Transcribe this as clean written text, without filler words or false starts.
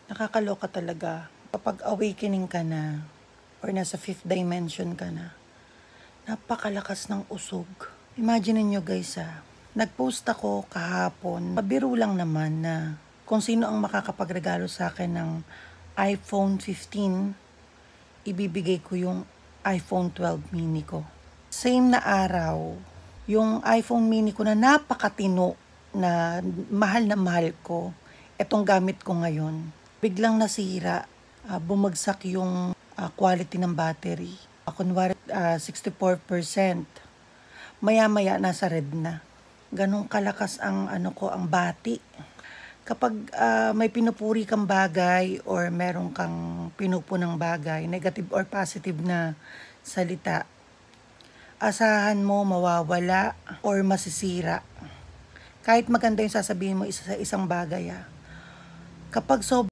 Nakakaloka talaga kapag awakening ka na or nasa fifth dimension ka na. Napakalakas ng usog. Imagine niyo guys nagpost ako kahapon. Pabiro lang naman na kung sino ang makakapagregalo sa akin ng iPhone 15, ibibigay ko yung iPhone 12 mini ko. Same na araw, yung iPhone mini ko na napakatino na mahal ko, etong gamit ko ngayon, biglang nasira, bumagsak yung quality ng battery. Kunwari 64%, maya-maya nasa red na. Ganong kalakas ang ang bati. Kapag may pinupuri kang bagay or meron kang pinupunang bagay, negative or positive na salita, asahan mo mawawala or masisira. Kahit maganda yung sasabihin mo sa isang bagay, kapag